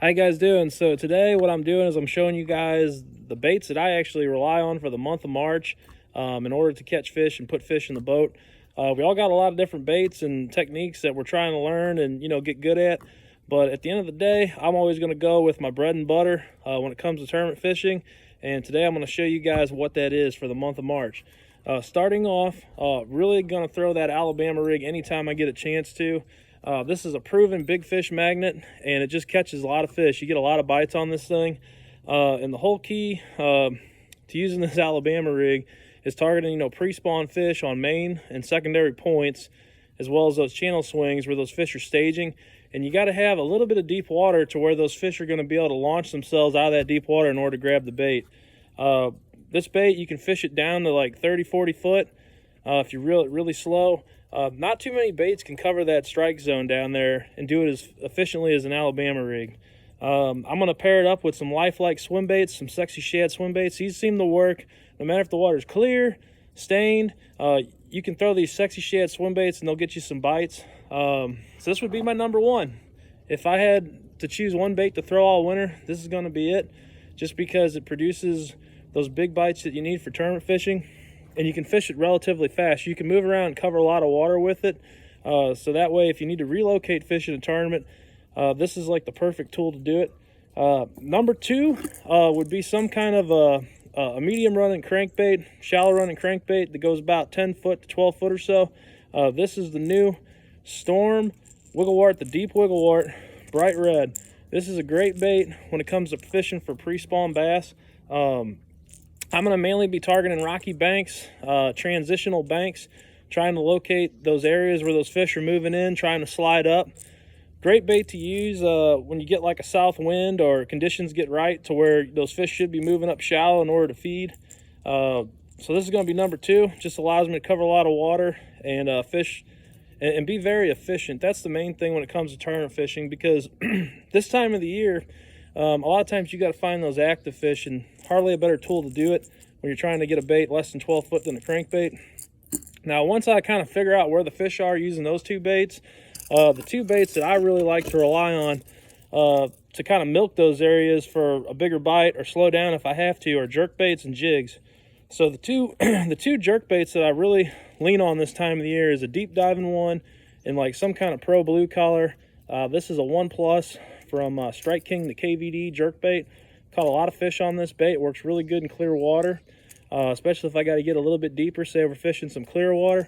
How you guys doing? So today what I'm doing is I'm showing you guys the baits that I actually rely on for the month of March in order to catch fish and put fish in the boat. We all got a lot of different baits and techniques that we're trying to learn and get good at. But at the end of the day, I'm always going to go with my bread and butter when it comes to tournament fishing. And today I'm going to show you guys what that is for the month of March. Starting off, really going to throw that Alabama rig anytime I get a chance to. This is a proven big fish magnet, and it just catches a lot of fish. You get a lot of bites on this thing. And the whole key to using this Alabama rig is targeting, pre-spawn fish on main and secondary points, as well as those channel swings where those fish are staging. And you got to have a little bit of deep water to where those fish are going to be able to launch themselves out of that deep water in order to grab the bait. This bait, you can fish it down to like 30, 40 foot if you're really slow. Not too many baits can cover that strike zone down there and do it as efficiently as an Alabama rig. I'm going to pair it up with some lifelike swim baits, some Sexy Shad swim baits. These seem to work no matter if the water's clear, stained. You can throw these Sexy Shad swim baits and they'll get you some bites. So this would be my number one. If I had to choose one bait to throw all winter, this is going to be it, just because it produces those big bites that you need for tournament fishing. And you can fish it relatively fast. You can move around and cover a lot of water with it. So that way, if you need to relocate fish in a tournament, this is like the perfect tool to do it. Number two would be some kind of a medium running crankbait, shallow running crankbait that goes about 10 foot to 12 foot or so. This is the new Storm Wigglewart, the deep Wigglewart, bright red. This is a great bait when it comes to fishing for pre-spawn bass. I'm going to mainly be targeting rocky banks, transitional banks, trying to locate those areas where those fish are moving in, trying to slide up. Great bait to use when you get like a south wind or conditions get right to where those fish should be moving up shallow in order to feed. So this is going to be number two. Just allows me to cover a lot of water and fish and be very efficient. That's the main thing when it comes to tournament fishing, because this time of the year, a lot of times you got to find those active fish, and hardly a better tool to do it when you're trying to get a bait less than 12 foot than a crankbait. Now, once I kind of figure out where the fish are using those two baits, the two baits that I really like to rely on to kind of milk those areas for a bigger bite or slow down if I have to are jerk baits and jigs. So the two jerk baits that I really lean on this time of the year is a deep diving one in like some kind of pro blue color. This is a 1+ from Strike King, the KVD jerkbait. Caught a lot of fish on this bait. Works really good in clear water, especially if I got to get a little bit deeper, say we're fishing some clear water.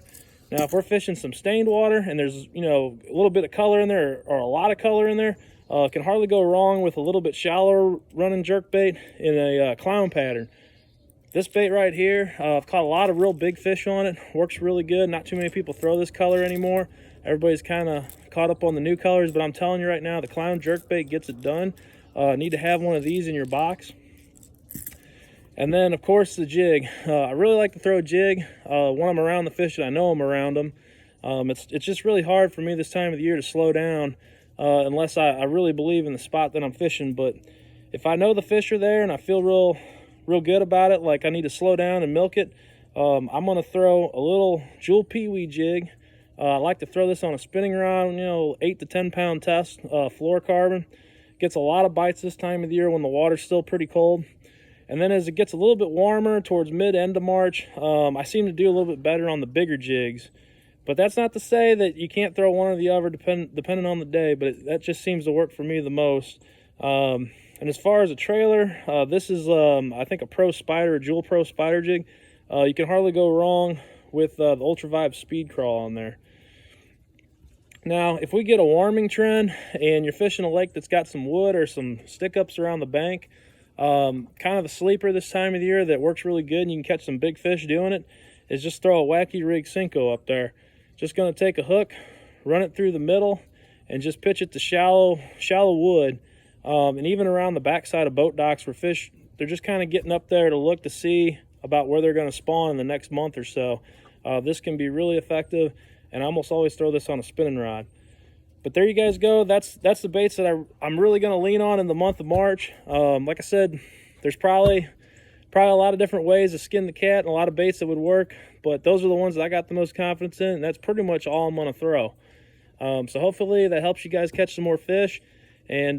Now, if we're fishing some stained water and there's a little bit of color in there or a lot of color in there, can hardly go wrong with a little bit shallower running jerkbait in a clown pattern. This bait right here, I've caught a lot of real big fish on it. Works really good. Not too many people throw this color anymore. Everybody's kind of caught up on the new colors, but I'm telling you right now, the clown jerkbait gets it done. Need to have one of these in your box. And then, of course, the jig. I really like to throw a jig when I'm around the fish and I know I'm around them. It's just really hard for me this time of the year to slow down unless I really believe in the spot that I'm fishing. But if I know the fish are there and I feel real good about it, like I need to slow down and milk it, I'm going to throw a little Jewel Peewee jig. I like to throw this on a spinning rod, 8 to 10 pound test, fluorocarbon. Gets a lot of bites this time of the year when the water's still pretty cold. And then as it gets a little bit warmer towards mid-end of March, I seem to do a little bit better on the bigger jigs. But that's not to say that you can't throw one or the other depending on the day, but that just seems to work for me the most. And as far as a trailer, this is, I think, a Pro Spider, a Jewel Pro Spider jig. You can hardly go wrong with the Ultra Vibe Speed Crawl on there. Now, if we get a warming trend and you're fishing a lake that's got some wood or some stick-ups around the bank, kind of a sleeper this time of the year that works really good and you can catch some big fish doing it, is just throw a Wacky Rig Cinco up there. Just going to take a hook, run it through the middle, and just pitch it to shallow wood. And even around the backside of boat docks where fish, they're just kind of getting up there to look to see about where they're going to spawn in the next month or so. This can be really effective. And I almost always throw this on a spinning rod. But there you guys go. That's the baits that I'm really going to lean on in the month of March. Like I said, there's probably a lot of different ways to skin the cat and a lot of baits that would work. But those are the ones that I got the most confidence in. And that's pretty much all I'm going to throw. So hopefully that helps you guys catch some more fish. And